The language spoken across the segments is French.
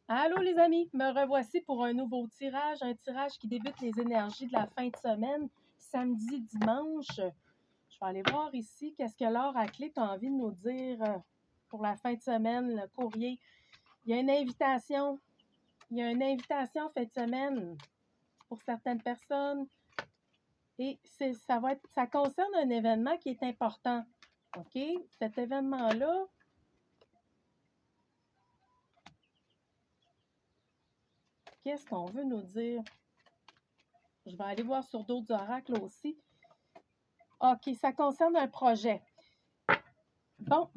Allô les amis, me revoici pour un nouveau tirage, un tirage qui débute les énergies de la fin de semaine, samedi, dimanche. Je vais aller voir ici qu'est-ce que Laure à clé a envie de nous dire pour la fin de semaine, le courrier. Il y a une invitation, en fin de semaine pour certaines personnes et ça concerne un événement qui est important. OK? Cet événement-là, qu'est-ce qu'on veut nous dire? Je vais aller voir sur d'autres oracles aussi. OK, ça concerne un projet. Bon,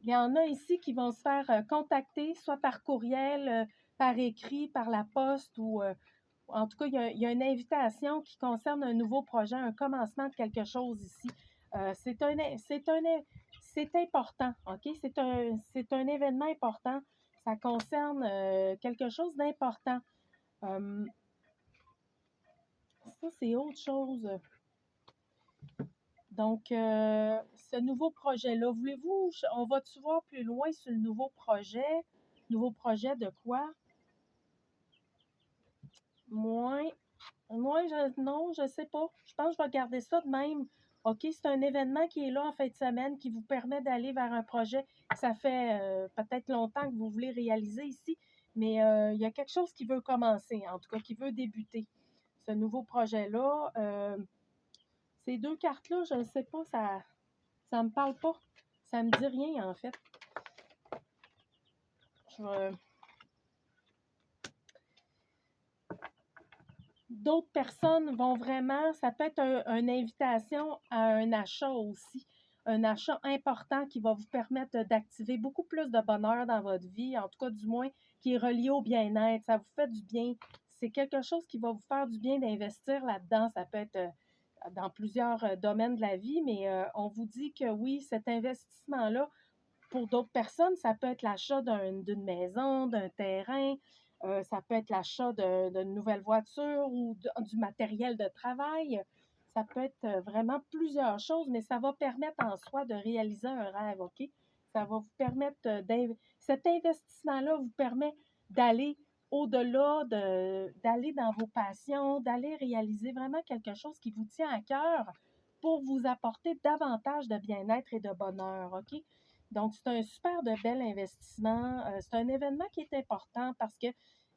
il y en a ici qui vont se faire contacter, soit par courriel, par écrit, par la poste, ou en tout cas, il y a une invitation qui concerne un nouveau projet, un commencement de quelque chose ici. C'est important, OK? C'est un événement important. Ça concerne quelque chose d'important. Ça, c'est autre chose. Donc, ce nouveau projet-là, voulez-vous, on va-tu voir plus loin sur le nouveau projet? Nouveau projet de quoi? Moins, non, je sais pas. Je pense que je vais garder ça de même. OK, c'est un événement qui est là en fin de semaine qui vous permet d'aller vers un projet que ça fait peut-être longtemps que vous voulez réaliser ici, mais il y a quelque chose qui veut commencer, en tout cas, qui veut débuter. Ce nouveau projet-là, ces deux cartes-là, je ne sais pas, ça me parle pas. Ça me dit rien, en fait. D'autres personnes vont vraiment, ça peut être une invitation à un achat aussi. Un achat important qui va vous permettre d'activer beaucoup plus de bonheur dans votre vie, en tout cas du moins qui est relié au bien-être. Ça vous fait du bien. C'est quelque chose qui va vous faire du bien d'investir là-dedans. Ça peut être dans plusieurs domaines de la vie, mais on vous dit que oui, cet investissement-là, pour d'autres personnes, ça peut être l'achat d'une maison, d'un terrain, ça peut être l'achat d'une nouvelle voiture ou du matériel de travail. Ça peut être vraiment plusieurs choses, mais ça va permettre en soi de réaliser un rêve, OK? Ça va vous permettre cet investissement-là vous permet d'aller au-delà, d'aller dans vos passions, d'aller réaliser vraiment quelque chose qui vous tient à cœur pour vous apporter davantage de bien-être et de bonheur, OK? Donc, c'est un super de bel investissement. C'est un événement qui est important parce que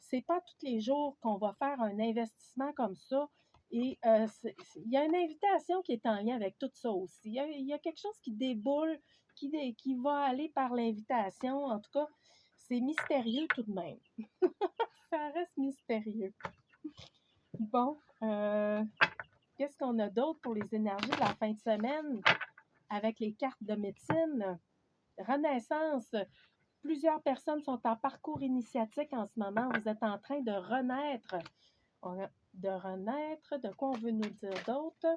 c'est pas tous les jours qu'on va faire un investissement comme ça. Et il y a une invitation qui est en lien avec tout ça aussi. Il y a quelque chose qui déboule, qui va aller par l'invitation. En tout cas, c'est mystérieux tout de même. Ça reste mystérieux. Bon, qu'est-ce qu'on a d'autre pour les énergies de la fin de semaine avec les cartes de médecine? Renaissance. Plusieurs personnes sont en parcours initiatique en ce moment. Vous êtes en train de renaître. De renaître. De quoi on veut nous dire d'autre?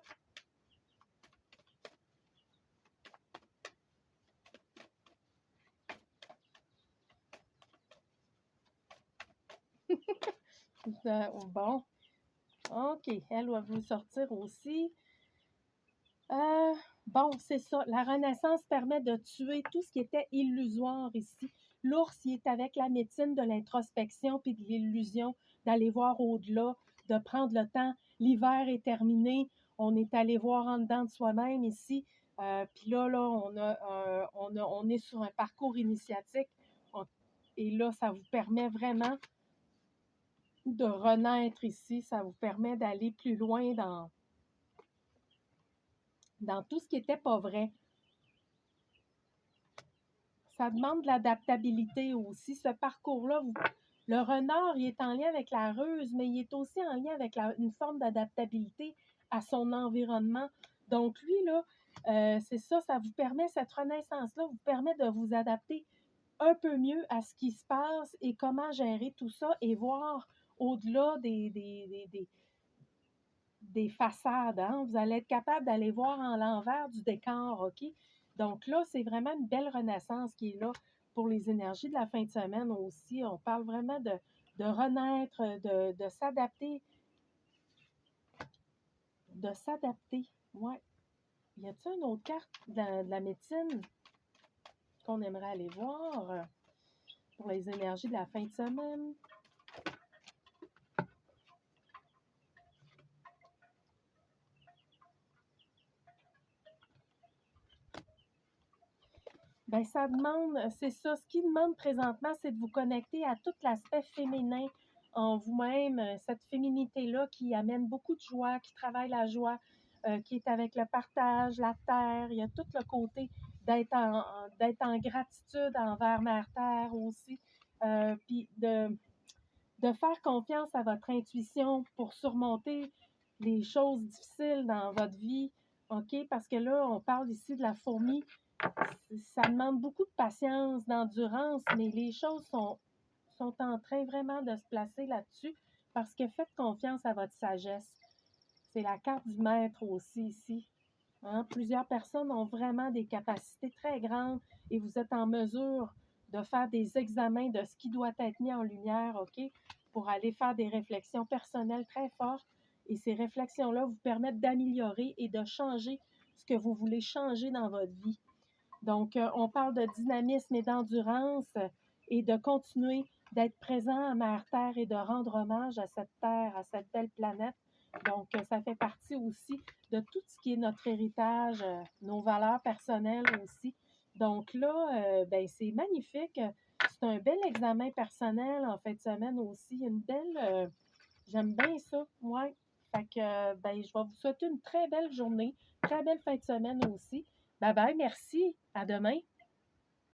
Bon. OK. Elle va vous sortir aussi. Bon, c'est ça. La renaissance permet de tuer tout ce qui était illusoire ici. L'ours, il est avec la médecine de l'introspection puis de l'illusion, d'aller voir au-delà, de prendre le temps. L'hiver est terminé. On est allé voir en dedans de soi-même ici. Puis là, on est sur un parcours initiatique. Et là, ça vous permet vraiment de renaître ici. Ça vous permet d'aller plus loin dans tout ce qui n'était pas vrai. Ça demande de l'adaptabilité aussi. Ce parcours-là, le renard, il est en lien avec la ruse, mais il est aussi en lien avec une forme d'adaptabilité à son environnement. Donc, lui, là, c'est ça, ça vous permet, cette renaissance-là vous permet de vous adapter un peu mieux à ce qui se passe et comment gérer tout ça et voir au-delà des façades. Hein? Vous allez être capable d'aller voir en l'envers du décor, OK? Donc là, c'est vraiment une belle renaissance qui est là pour les énergies de la fin de semaine aussi. On parle vraiment de renaître, de s'adapter. De s'adapter, ouais. Y a-t-il une autre carte de la médecine qu'on aimerait aller voir? pour les énergies de la fin de semaine. Ben, ça demande, c'est ça, ce qui demande présentement, c'est de vous connecter à tout l'aspect féminin en vous-même, cette féminité-là qui amène beaucoup de joie, qui travaille la joie, qui est avec le partage, la terre. Il y a tout le côté d'être en gratitude envers Mère Terre aussi, puis de faire confiance à votre intuition pour surmonter les choses difficiles dans votre vie, OK? Parce que là, on parle ici de la fourmi. Ça demande beaucoup de patience, d'endurance, mais les choses sont en train vraiment de se placer là-dessus parce que faites confiance à votre sagesse. C'est la carte du maître aussi ici. Hein? Plusieurs personnes ont vraiment des capacités très grandes et vous êtes en mesure de faire des examens de ce qui doit être mis en lumière, OK? Pour aller faire des réflexions personnelles très fortes. Et ces réflexions-là vous permettent d'améliorer et de changer ce que vous voulez changer dans votre vie. Donc, on parle de dynamisme et d'endurance et de continuer d'être présent à Mère Terre et de rendre hommage à cette Terre, à cette belle planète. Donc, ça fait partie aussi de tout ce qui est notre héritage, nos valeurs personnelles aussi. Donc là, ben, c'est magnifique. C'est un bel examen personnel en fin de semaine aussi. Une belle, j'aime bien ça, ouais. Fait que, ben, je vais vous souhaiter une très belle journée, très belle fin de semaine aussi. Bye bye, merci. À demain.